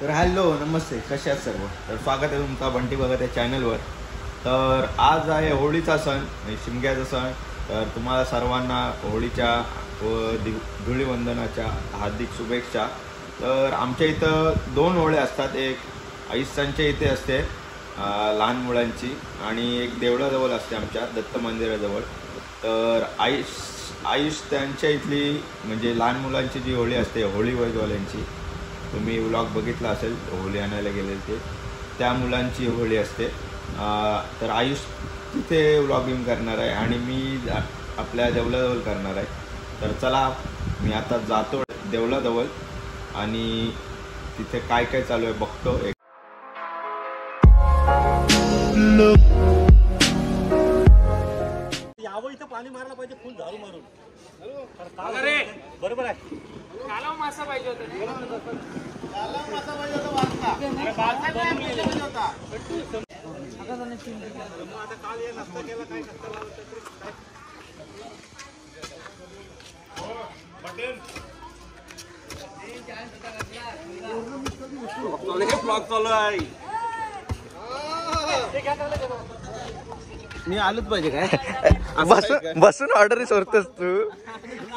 तर हॅलो नमस्ते, कसे आहात सर्व. तर स्वागत आहे तुमचा बंटी बघत या चॅनलवर. तर आज आहे होळीचा सण, शिमग्याचा सण. तर तुम्हाला सर्वांना होळीच्या व धुळीवंदनाच्या हार्दिक शुभेच्छा. तर आमच्या इथं 2 होळ्या असतात. एक आयुष्यांच्या इथे असते लहान मुलांची, आणि एक देवळाजवळ असते आमच्या दत्त मंदिराजवळ. तर आयुष त्यांच्या इथली म्हणजे लहान मुलांची जी होळी असते, होळी वैजवाल्यांची, तुम्ही व्लॉग बघितला असेल, होळी आणायला गेलेले ते त्या मुलांची होळी असते. तर आयुष तिथे व्लॉगिंग करणार आहे आणि मी आपल्या देवळाजवळ करणार आहे. तर चला, मी आता जातो देवळाजवळ आणि तिथे काय काय चालू आहे बघतो. यावं इथं पाणी मारलं पाहिजे, फुल झाडू मारून. अरे बरोबर आहे. कालव मासा पाहिजे होता. कालव मासा पाहिजे होता. आता काल ये नाश्ता केला, काय नाश्ता लावला ब्लॉग चालू आहे. मी आलोच पाहिजे काय? बसून ऑर्डर सोडतोस तू.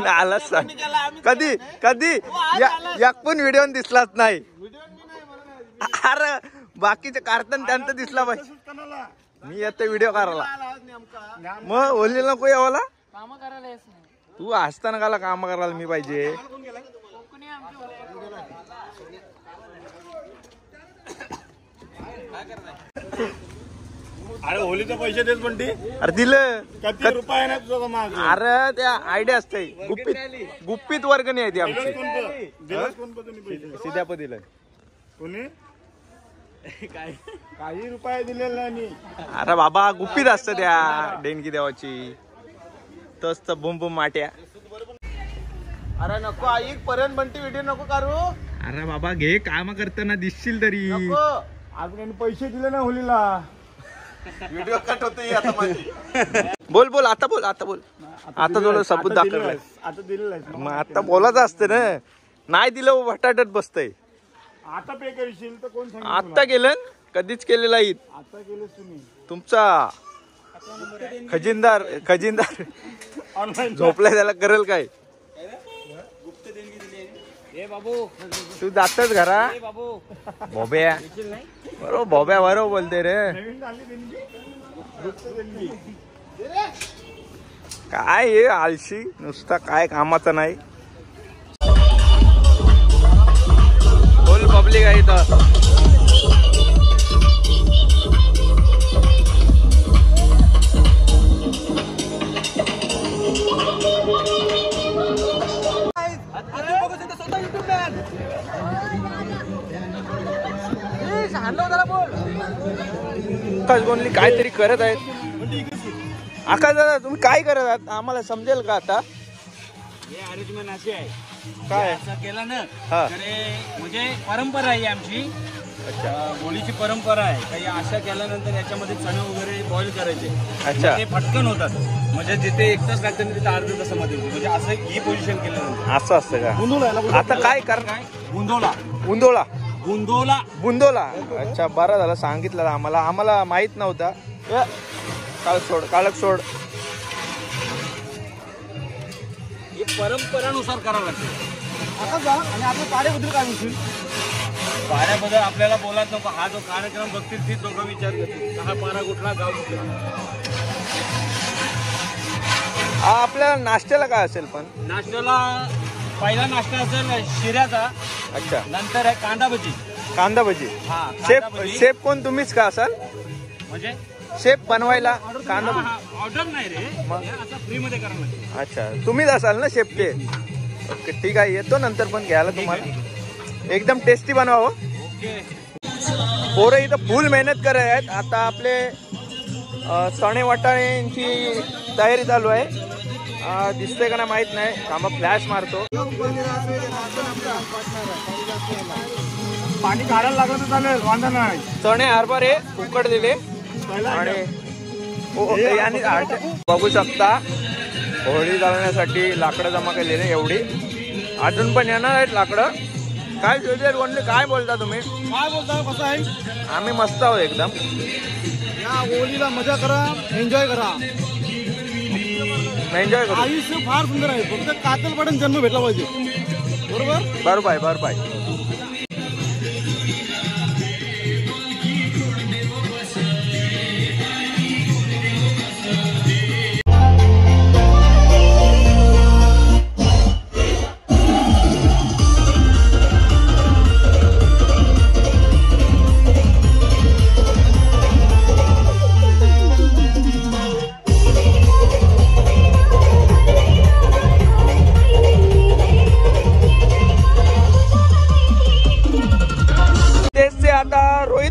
आलाच सांग. कधी कधी एक पण व्हिडिओ दिसलाच नाही. अरे बाकीचे काढताना त्यांचा दिसला पाहिजे. मी येतो व्हिडिओ करायला, मग ओली नको यावाला. तू असताना काला काम करायला मी पाहिजे. अरे होलीचे पैसे देत पण ती. अरे दिलं किती रुपये ना तुझा माग. अरे त्या आयडिया असते, गुप्पित वर्गणी आहे ती आमची. सिद्धाप दिलंय कोणी काही रुपये दिलेला नाही. अरे बाबा गुप्पित असतं त्या देणगी देवाची. तस तर बुम बुम माट्या. अरे नको आई पर्यंत बंटी व्हिडिओ नको करू. अरे बाबा घे, काम करताना दिसशील तरी. आज पैसे दिले ना होलीला. व्हिडिओ कट होते आता माझी. बोल बोल आता बोल आता बोल. आता तुला सबूत दाखवलाय. आता दिलेलं आहे. मग आता बोलायचं असतं ना. नाही दिलं भटाटत बसतय. आता पे करशील तर कोण सांगितलं? आता केलं कधीच केलेलं आहे. आता केलं तुम्ही. तुमचा खजिनदार ऑनलाईन झोपलाय, त्याला करेल काय? तू जातच घरा भोब्या. बरोबर भोब्या बरोबर बोलते रे. काय हे आलशी नुसता, काय कामाचं नाही. फुल पब्लिक आहे इथं. आकाश गोंधली काहीतरी करत आहेत. आकाश दादा तुम्ही काय करत आहात, आम्हाला समजेल का आता? हे अरेंजमेंट असे आहे, काय असं केलं ना हा. तर म्हणजे परंपरा आहे आमची. अच्छा होळीची परंपरा आहे. काही अशा केल्यानंतर याच्यामध्ये चणे वगैरे बॉईल करायचे. अच्छा. ते पटकन होतात. म्हणजे जिथे 1 तास लागतं तिथे अर्ध्या तासामध्ये होते. म्हणजे असं ही पोझिशन केल्यानंतर असं असतं का? आता काय करणार? गुंदोला गुंदोळा गुंदोला बुंदोला. अच्छा बरं झालं सांगितलं आम्हाला माहित नव्हता. काळक सोड. हे परंपरानुसार करावं लागतं. आता जा आणि आपल्या पाड्याबद्दल काय म्हणशील? पाऱ्याबद्दल आपल्याला बोलायचं नको. हा जो कार्यक्रम बघतील तीच लोक विचार करतील हा पारा कुठला, गाव कुठला. आपल्या नाश्त्याला काय असेल? पण नाश्त्याला पहिला नाश्ता असेल शिऱ्याचा. अच्छा. नंतर आहे कांदा भजी. कांदा भजी. हा शेफ कोण तुम्हीच का असाल? म्हणजे शेफ बनवायला कांदा भजी ऑर्डर नाही रे, आता फ्री मध्ये करावं लागतं. अच्छा तुम्हीच असाल ना शेफ ते? ओके ठीक आहे, येतो नंतर पण घ्यायला तुम्हाला. एकदम टेस्टी बनवावं. ओके. पोरं इथं फुल मेहनत करत आहेत. आता आपले चणे वाटाण्यांची तयारी चालू आहे. दिसतंय का नाही माहित नाही. थांबा फ्लॅश मारतो. पाणी काढायला लागलं तर चालेल, वांधा नाही. चणे हरभरे उकड दिले आणि बघू शकता होळी जाळण्यासाठी लाकडं जमा केलेले एवढी. अजून पण येणार आहेत लाकडं. काय जोजेट कोणते काय बोलता तुम्ही? काय बोलता कसं आहे? आम्ही मस्त आहोत एकदम. या होळीला मजा करा, एन्जॉय करा, एन्जॉय करू. आयुष्य फार सुंदर आहे, फक्त कातल पडून जन्म भेटला पाहिजे. बरोबर बरोबर बरोबर.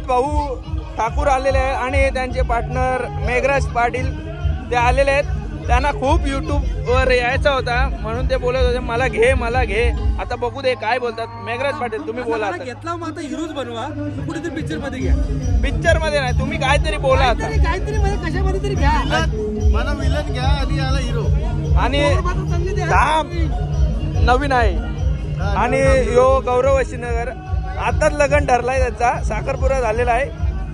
भाऊ ठाकूर आलेले आहे आणि त्यांचे पार्टनर मेघराज पाटील ते आलेले आहेत. त्यांना खूप YouTube वर यायचा होता म्हणून ते बोलत होते मला घे. आता बघू दे काय बोलतात. मेघराज पाटील तुम्ही बोला. घेतला मग आता हिरोज बनवा, कुठेतरी पिक्चर मध्ये घ्या. पिक्चर मध्ये नाही, तुम्ही काहीतरी बोला आता. काहीतरी मध्ये कशामध्ये तरी घ्या. मला विलन घ्या आणि याला हिरो. आणि नवीन आहे आणि यो गौरव अशिनगर आताच लग्न ठरलाय त्याचा, साखरपुरा झालेला आहे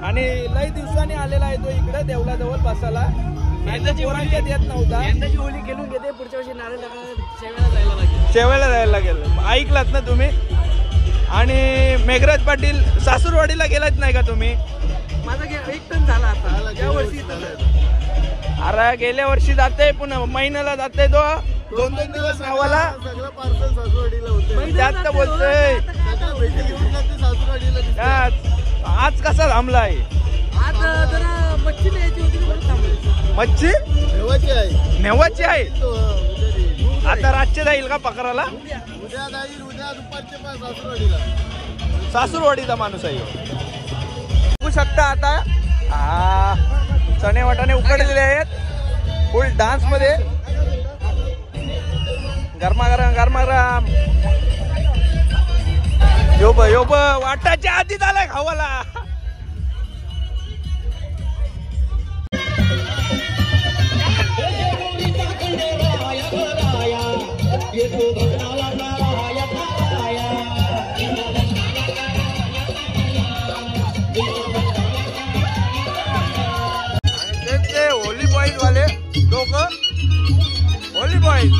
आणि लई दिवसांनी आलेला आहे तो इकडे देवलाजवळ बसायला. पोरांच्यात येत नव्हता. यंदाची होळी खेळून घेते, पुढच्या वर्षी नारळ टाकायला शेवेला जायला लागेल. ऐकलात ना तुम्ही. आणि मेघराज पाटील सासूरवाडीला गेलाच नाही का तुम्ही? माझा 1 टन झाला आता या वर्षी. अरे गेल्या वर्षी जाते पुन्हा महिन्याला जाते तो 2-2 दिवस गावाला. सगळं पार्सल सासूरवाडीला होतं. जास्त बोलतोय. आज कसा थांबलाय? आज जरा मच्छी न्यायची होती म्हणून थांबले. मच्छी नेवाची आहे. आता रातचे जाईल का पकडायला? उद्या जाईल, उद्या दुपारचे पण सासूरवाडीला. सासूरवाडीचा माणूस आहे. बघू शकता आता चणे वाटाणे उकडलेले आहेत फुल डान्स मध्ये. गरमागरम योब वाटाच्या आधीच आलाय खावाला. होली बॉईज वाले लोक, होली बॉईज.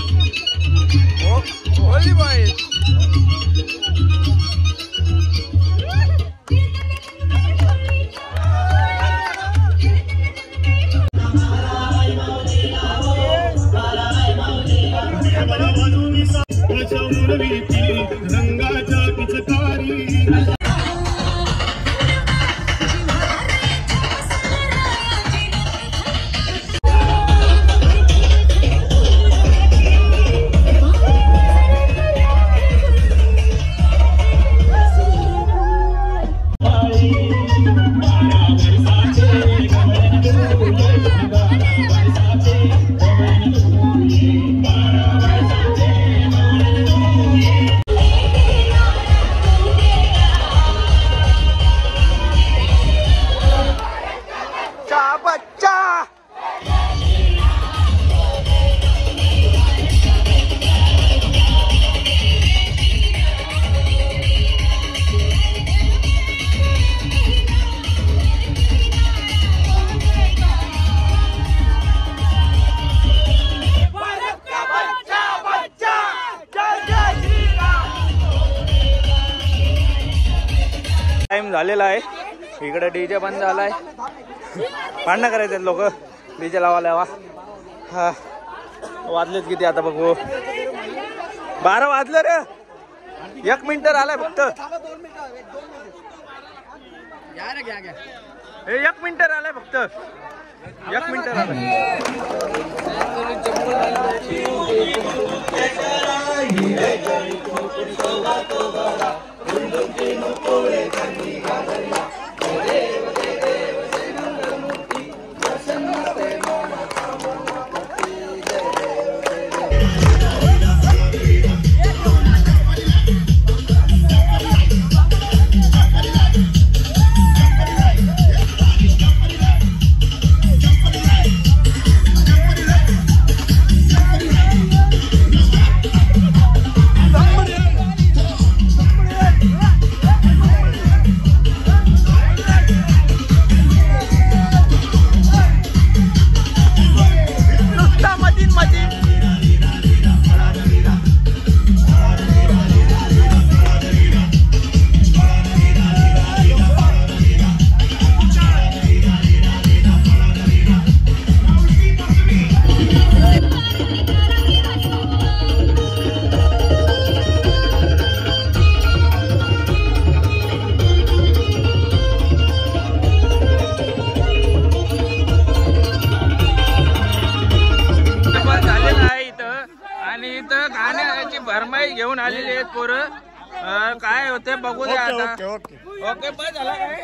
टाइम झालेला आहे. इकडे डीजे बंद झालाय. भांडणं करायचे लोक डीजे लावा. हा वाजलेत किती आता बघू. 12 वाजलं रे. 1 मिनिट आलाय फक्त. 1 मिनिट आलाय फक्त. 1 मिनिट आलाय. पोरं काय होते बघू द्या आता. ओके बस झाला काय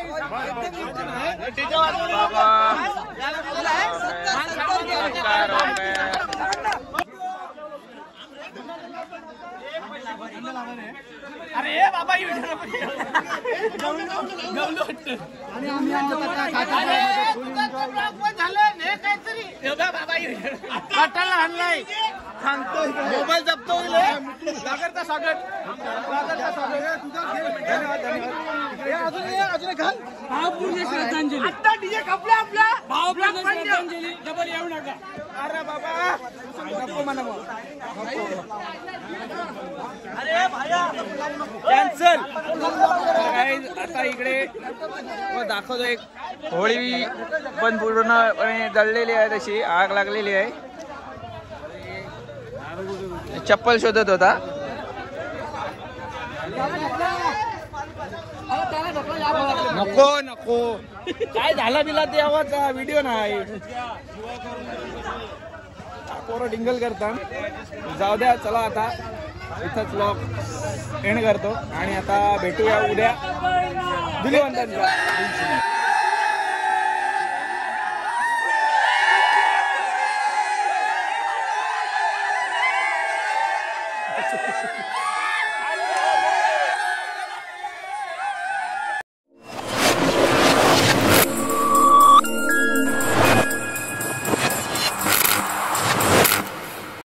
अरे बाबा आणलाय सांगतोय मोबाईल जपतो सागरचा स्वागत अजून घाल भावपूर्ण श्रद्धांजली. आता डीजे खपला आपला भावपूर्ण श्रद्धांजली डबल येऊ नका. अरे बाबा अरे भाया कॅन्सल. आता इकडे दाखवतो एक होळी पण पूर्णपणे जळलेली आहे, तशी आग लागलेली आहे. चप्पल शोधत होता. नको नको काय झाला बिला ते आवाज व्हिडिओ नाही. पोरं डिंगल करतात. जाऊ द्या चला आता इथंच ब्लॉग एंड करतो आणि आता भेटूया उद्या धुलीवंतांच्या दिवशी.